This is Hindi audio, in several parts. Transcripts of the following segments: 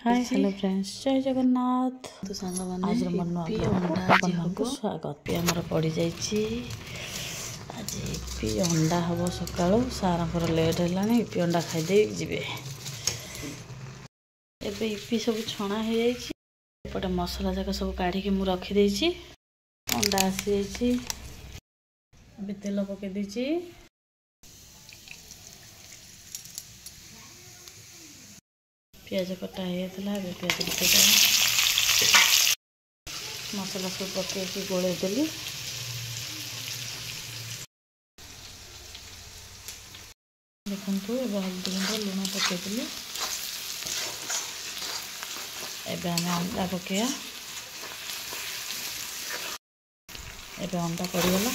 हाय हेलो फ्रेंड्स जय जगन्नाथ तो सांग माने आज मन आपको स्वागत आमर पड़ जाइए आज इपी अंडा हम सका सार लेट है इपी अंडा खाईदे जी एबे इपी सब छणा हो जाए मसला जाक सब काढ़ी मु रखीदे अंडा आसी जाइए तेल पकई देची प्याज कटा होता है प्याज पकईद मसला सब पकईकि गोलैदेली देखु ए हल्दी गुंड लुण पकईदेली एबे आम अंडा पकईया एबे अंडा पड़गला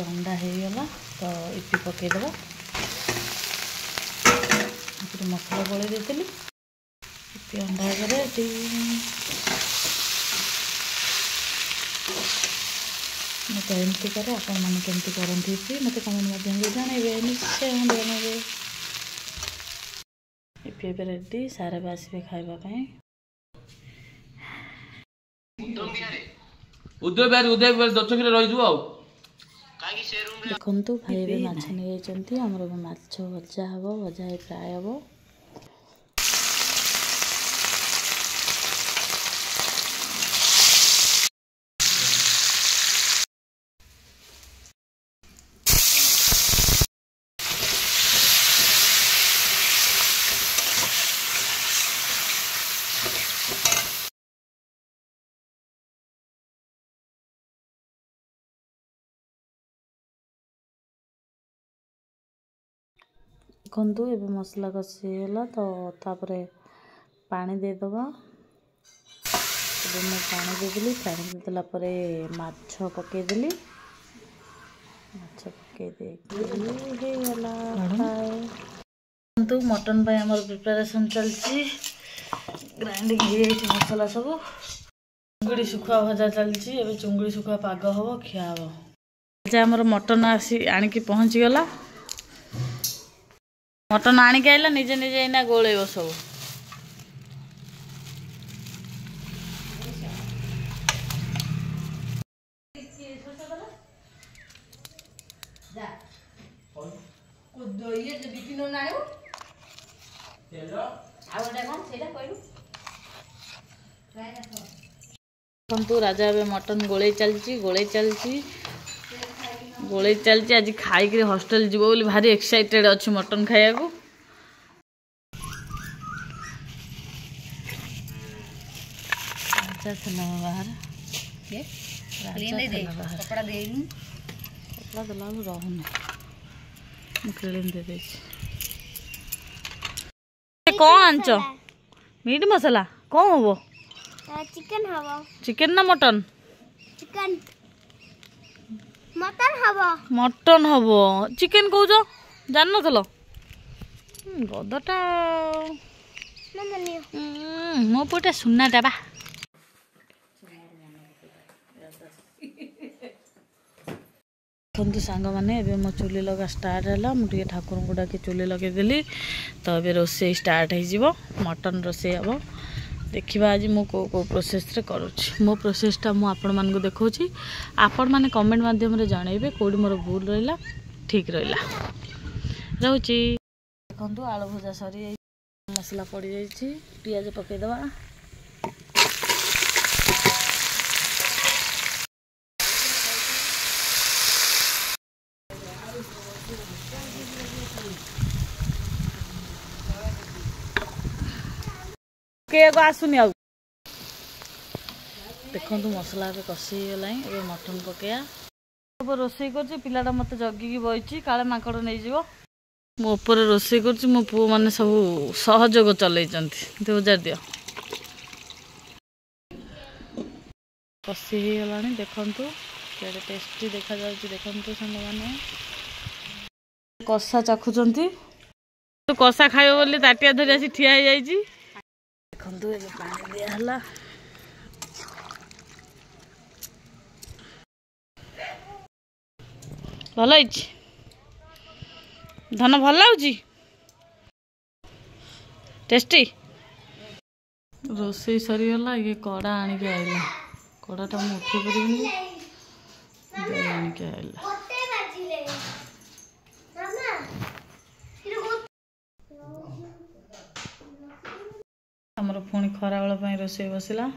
अंडा होगला तो इपी पकईदेव मसला गोल देती इपी अंडा रेडी मैं तो एमती करे आपण मैंने केमती करती मत कमेंट माध्यम जानवे निश्चय जानवे इपी ए रेडी सारे भी आसवे खावाई उदय दक्षिण रही देखु भाई भी माछ नहीं जाइए आमर माछ भजा हम भजा फ्राए हम देखु ये मसला कषीगला तो तापर पानी देदबा मैं पानी देदेली पानी देदेला माछ पकईदेली माछ पकईदेगला मटन पर आम प्रिपरेशन चलती ग्राइंडिंग हो मसला सब चुंगड़ी सुखुआ भजा चलती एवं चुंगड़ी सुखुआ पाग हम खिया हम आमर मटन आसी आणिकी पहुँचीगला मटन आणिक आइला निजे निजे इना गोलेब सब राजा ए मटन गोले चलती आज खाई हॉस्टल जीव बोली भारी एक्साइटेड अच्छी मटन खाया को बाहर कपड़ा दला रहूनी दे कौन आंच मीट मसला कौन हम चिकन ना मटन मटन हम चिकेन कौच जान नल गदटा मो पुटा सुनाटा बा देखते सांग मैंने मो चुली लगा स्टार्ट है मुझे ठाकुर को डाक चुली लगेदेली तो ये रोसे स्टार्ट हो मटन रोसे हम देखा आज मु को प्रोसेस रे करुँच मो प्रोसेसटा मु आपण मानक देखौछि आपण माने कमेंट माध्यम रे जणैबे कोडी मोर भूल रहिला ठीक रहिला रहउछि देखंतु आलू भजा सरी मसला पड़ी जाइछि पियाज पकै दबा के को आसुनी आ देखु मसला ए कषी गला मटन पकया सब रोसे कर पिलाटा मत जगिकी बही काले माकड़ नहीं मो उपर रोसे कर मो पु मैंने सब सहयोग चल हजार दियो कषी गला देखु के टेस्टी देखा देखु सांग मैंने कषा चाखुंट कषा खाइब बोली ताटिया धरी आसी ठिया हो जाइए देखु ये पानी दिया ଭଲ ହେଇଛି ଧନ ଭଲ ଲାଗୁଛି टेस्टी रोसई सरीगला ये कड़ा आणिक आइला कड़ाटा मुझे उठे पारे आणिक आइला आमर पुणी खरा बेल रोसई बसला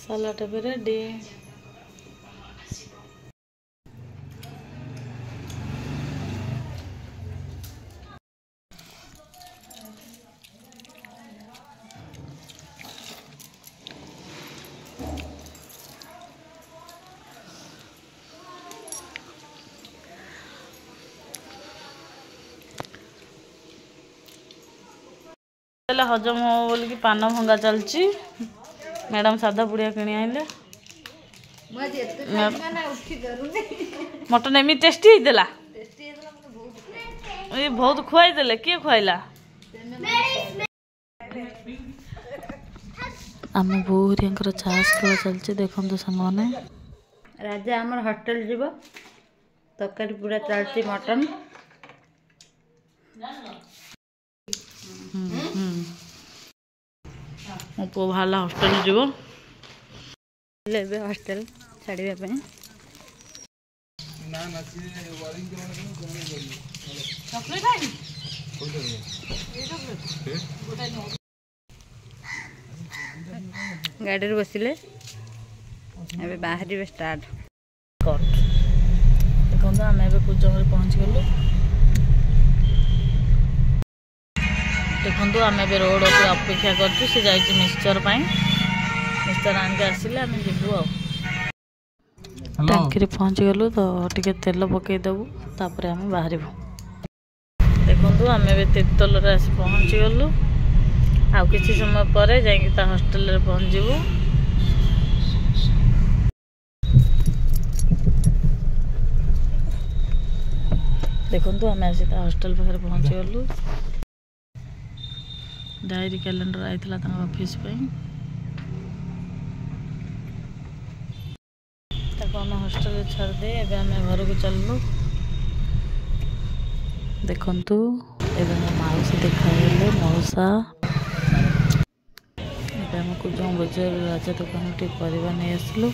सलाड भी रेडी हजम हो बोल कि पान भंगा चलची मैडम सादा पुड़िया किणी आइले मटन एमि टेस्टी होइदेला ये बहुत खुआई देले किए खुआइला आम बोहर चाष खेल चलती देखो सांग मैंने राजा आमर हॉस्टल जीव तरकारी पूरा चलती मटन मो पु बाहर हॉस्टल जीव हॉस्टल छाड़ापी गाड़ी बसिले एबे बाहर स्टार्ट देखो आम कुजंग पहुँच गलु देखो आम रोड पर अपेक्षा कर मिक्सचर मिक्सचर आनिक आसिले आम जीवु टांकी पहुँच गलु तो टे तेल पकईदेबू तापर आम बाहर देखो आम तीर्तल आसी पहुँच गलु आ किसी समय पर जा हॉस्टल पहुँचू देखो आम आसी हॉस्टल पाखे पहुँच गलु डायरी कैलेंडर आई ऑफिस आम हॉस्टल छाड़दे एवं आम घर को चलू देखु एवं मो मौसी देखाइले मौसा एवं कुजंग बजार राजा दुकान टे परिवा नहीं आसलु